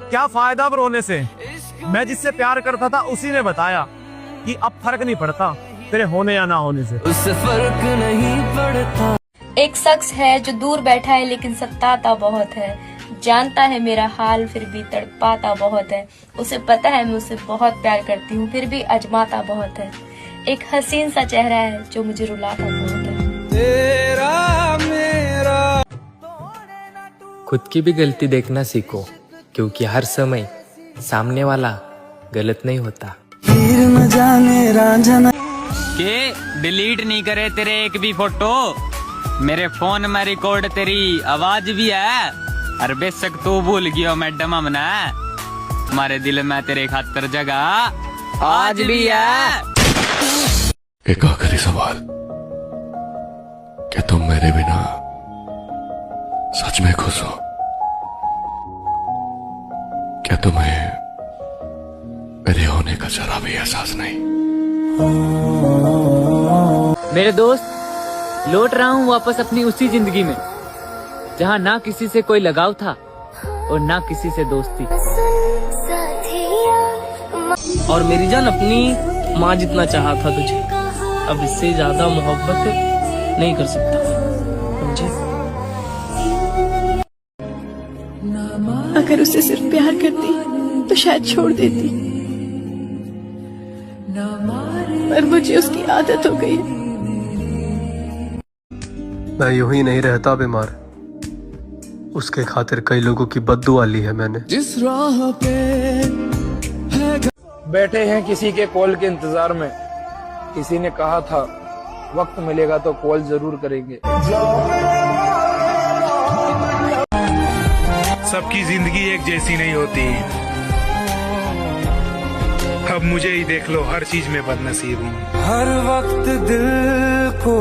क्या फायदा अब रोने से। मैं जिससे प्यार करता था उसी ने बताया कि अब फर्क नहीं पड़ता तेरे होने या ना होने से। उससे फर्क नहीं पड़ता। एक शख्स है जो दूर बैठा है लेकिन सताता बहुत है, जानता है मेरा हाल फिर भी तड़पाता बहुत है, उसे पता है मैं उसे बहुत प्यार करती हूँ फिर भी अजमाता बहुत है। एक हसीन सा चेहरा है जो मुझे रुलाता बहुत है। तेरा मेरा। खुद की भी गलती देखना सीखो, क्योंकि हर समय सामने वाला गलत नहीं होता। फिर न जाने रांझना के डिलीट नहीं करे तेरे एक भी फोटो, मेरे फोन में रिकॉर्ड तेरी आवाज भी है। अरे बेशक तू भूल गयो मैडम हमने, हमारे दिल में तेरे खातर जगह आज भी है। एक आखिरी सवाल, क्या तुम मेरे बिना सच में खुश हो? क्या तुम्हें मेरे होने का जरा भी एहसास नहीं? मेरे दोस्त, लौट रहा हूँ वापस अपनी उसी जिंदगी में जहाँ ना किसी से कोई लगाव था और ना किसी से दोस्ती। और मेरी जान, अपनी माँ जितना चाहा था तुझे, अब इससे ज्यादा मोहब्बत नहीं कर सकता, समझे? अगर उसे सिर्फ प्यार करती तो शायद छोड़ देती, पर मुझे उसकी आदत हो गई है। मैं यूं ही नहीं रहता बीमार, उसके खातिर कई लोगों की बद्दुआ ली है मैंने। जिस राह पे है बैठे हैं किसी के कॉल के इंतजार में, किसी ने कहा था वक्त मिलेगा तो कॉल जरूर करेंगे। सबकी जिंदगी एक जैसी नहीं होती, अब मुझे ही देख लो, हर चीज में बदनसीब हूँ। हर वक्त दिल को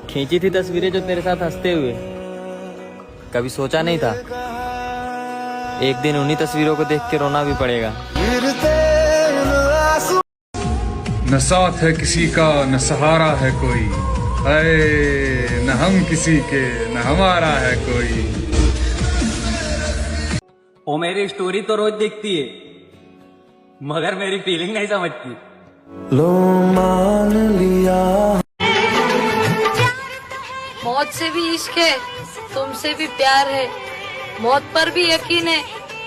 खींची थी तस्वीरें जो तेरे साथ हंसते हुए, कभी सोचा नहीं था एक दिन उन्हीं तस्वीरों को देख के रोना भी पड़ेगा। न साथ है किसी का न सहारा है कोई, न हम किसी के न हमारा है कोई। वो मेरी स्टोरी तो रोज देखती है मगर मेरी फीलिंग नहीं समझती। लो मान लिया। मौत से भी इश्क है, तुमसे भी प्यार है, मौत पर भी यकीन है,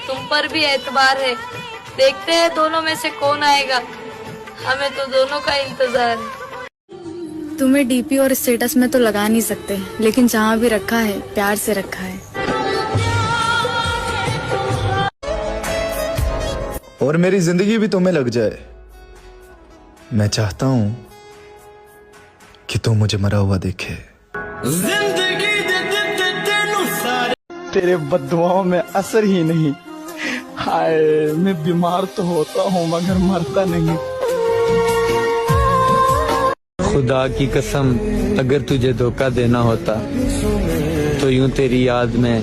तुम पर भी एतबार है। देखते हैं दोनों में से कौन आएगा, हमें तो दोनों का इंतजार है। तुम्हें डीपी और स्टेटस में तो लगा नहीं सकते, लेकिन जहाँ भी रखा है प्यार से रखा है। और मेरी जिंदगी भी तुम्हें लग जाए, मैं चाहता हूँ कि तुम मुझे मरा हुआ देखे। तेरे बद्दुआओं में असर ही नहीं, हाय मैं बीमार तो होता हूँ मगर मरता नहीं। खुदा की कसम, अगर तुझे धोखा देना होता तो यूं तेरी याद में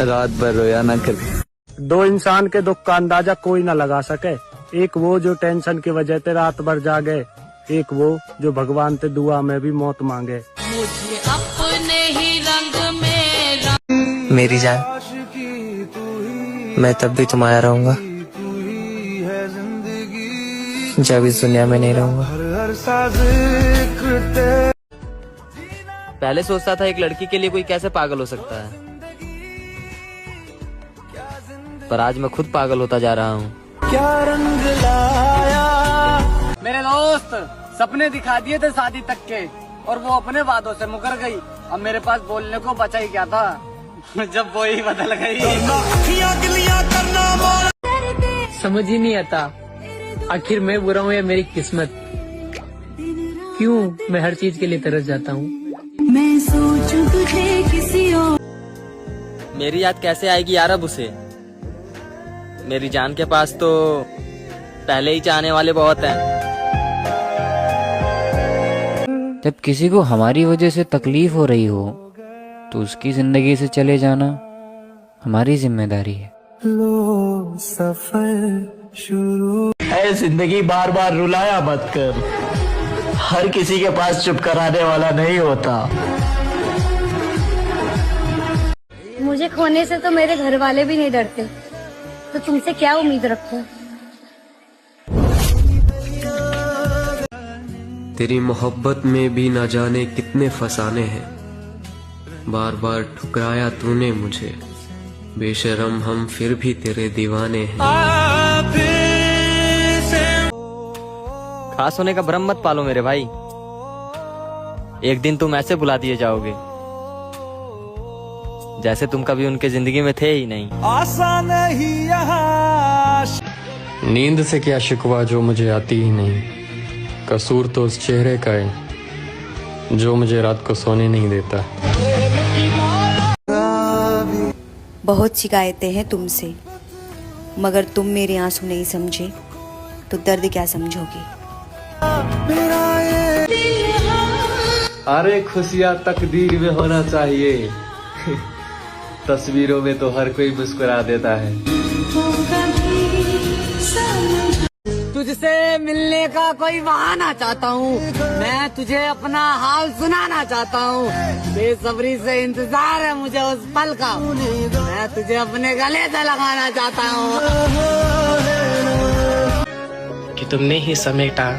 रात भर रोया ना कर। दो इंसान के दुख का अंदाजा कोई ना लगा सके, एक वो जो टेंशन की वजह से रात भर जागे, एक वो जो भगवान से दुआ में भी मौत मांगे। मुझे अपने ही रंग में मेरी जान, मैं तब भी तुम्हारा रहूंगा जब इस दुनिया में नहीं रहूंगा। पहले सोचता था एक लड़की के लिए कोई कैसे पागल हो सकता है, पर आज मैं खुद पागल होता जा रहा हूँ। क्या रंग लाया। मेरे दोस्त, सपने दिखा दिए थे शादी तक के और वो अपने वादों से मुकर गई। अब मेरे पास बोलने को बचा ही क्या था जब वो ही बदल गई। समझ ही नहीं आता आखिर मैं बुरा हूँ या मेरी किस्मत, क्यों मैं हर चीज के लिए तरस जाता हूँ। मैं सोचूं तुझे किसी और। मेरी याद कैसे आएगी यार अब उसे, मेरी जान के पास तो पहले ही चाहने वाले बहुत हैं। जब किसी को हमारी वजह से तकलीफ हो रही हो तो उसकी जिंदगी से चले जाना हमारी जिम्मेदारी है। लो सफर शुरू। जिंदगी बार बार रुलाया मत कर, हर किसी के पास चुप कराने वाला नहीं होता। मुझे खोने से तो मेरे घर वाले भी नहीं डरते, तो तुमसे क्या उम्मीद रखूं? तेरी मोहब्बत में भी ना जाने कितने फसाने हैं, बार बार ठुकराया तूने मुझे, बेशरम हम फिर भी तेरे दीवाने हैं। खास होने का भ्रम मत पालो मेरे भाई, एक दिन तुम ऐसे बुला दिए जाओगे जैसे तुम कभी उनके जिंदगी में थे ही नहीं। आसान नहीं यहाँ। नींद से क्या शिकवा जो मुझे आती ही नहीं, कसूर तो उस चेहरे का है जो मुझे रात को सोने नहीं देता। बहुत शिकायतें हैं तुमसे, मगर तुम मेरे आंसू नहीं समझे तो दर्द क्या समझोगे? अरे खुशियाँ तकदीर में होना चाहिए, तस्वीरों में तो हर कोई मुस्कुरा देता है। तुझसे मिलने का कोई बहाना चाहता हूँ, मैं तुझे अपना हाल सुनाना चाहता हूँ, बेसब्री से इंतजार है मुझे उस पल का, मैं तुझे अपने गले से लगाना चाहता हूँ। कि तुमने ही समेटा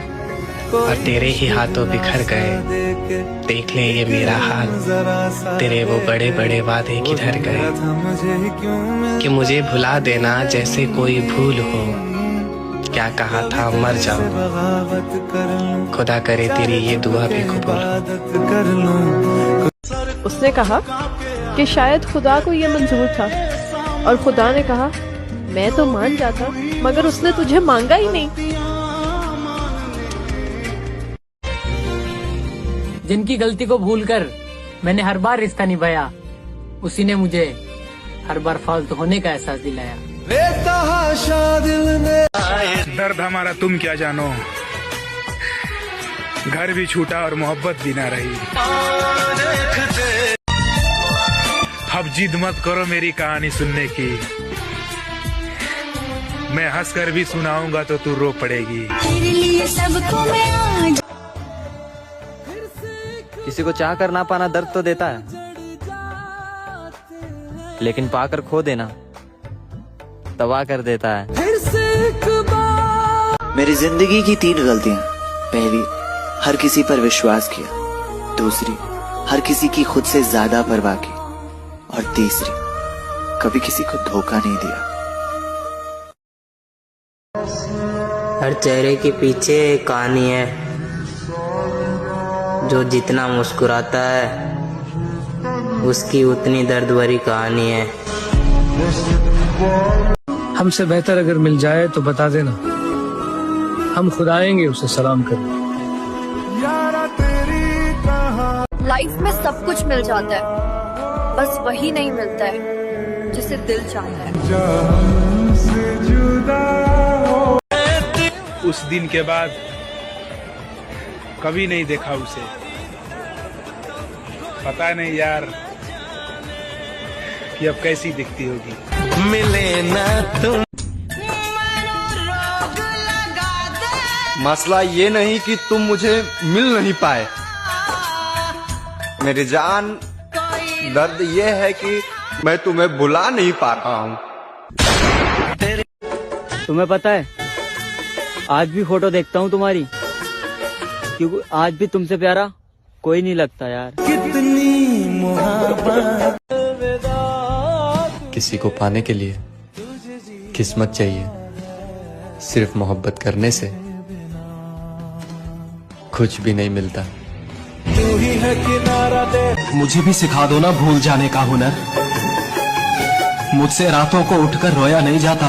और तेरे ही हाथों बिखर गए, देख ले ये मेरा हाल, तेरे वो बड़े बड़े वादे किधर गए, कि मुझे भुला देना जैसे कोई भूल हो, क्या कहा था मर जाऊं, खुदा करे तेरी ये दुआ भी कबूल हो। उसने कहा कि शायद खुदा को ये मंजूर था, और खुदा ने कहा मैं तो मान जाता, मगर उसने तुझे मांगा ही नहीं। जिनकी गलती को भूलकर मैंने हर बार रिश्ता निभाया, उसी ने मुझे हर बार फालतू होने का एहसास दिलाया। दर्द हमारा तुम क्या जानो, घर भी छूटा और मोहब्बत भी ना रही। अब जिद मत करो मेरी कहानी सुनने की, मैं हंसकर भी सुनाऊंगा तो तू रो पड़ेगी। किसी को चाह कर ना पाना दर्द तो देता है, लेकिन पाकर खो देना तबाह कर देता है। मेरी जिंदगी की 3 गलतियां। पहली, हर किसी पर विश्वास किया। दूसरी, हर किसी की खुद से ज्यादा परवाह की। और तीसरी, कभी किसी को धोखा नहीं दिया। हर चेहरे के पीछे एक कहानी है, जो जितना मुस्कुराता है उसकी उतनी दर्द भरी कहानी है। हमसे बेहतर अगर मिल जाए तो बता देना, हम खुद आएंगे उसे सलाम करने। लाइफ में सब कुछ मिल जाता है, बस वही नहीं मिलता है जिसे दिल चाहता है। उस दिन के बाद कभी नहीं देखा उसे, पता नहीं यार कि अब कैसी दिखती होगी। मिले ना तुम। मसला ये नहीं कि तुम मुझे मिल नहीं पाए मेरी जान, दर्द ये है कि मैं तुम्हें भुला नहीं पा रहा हूँ। तुम्हें पता है, आज भी फोटो देखता हूँ तुम्हारी, क्योंकि आज भी तुमसे प्यारा कोई नहीं लगता यार। कितनी मोहब्बत। किसी को पाने के लिए किस्मत चाहिए, सिर्फ मोहब्बत करने से कुछ भी नहीं मिलता। तू ही है किनारा दे। मुझे भी सिखा दो ना भूल जाने का हुनर, मुझसे रातों को उठकर रोया नहीं जाता।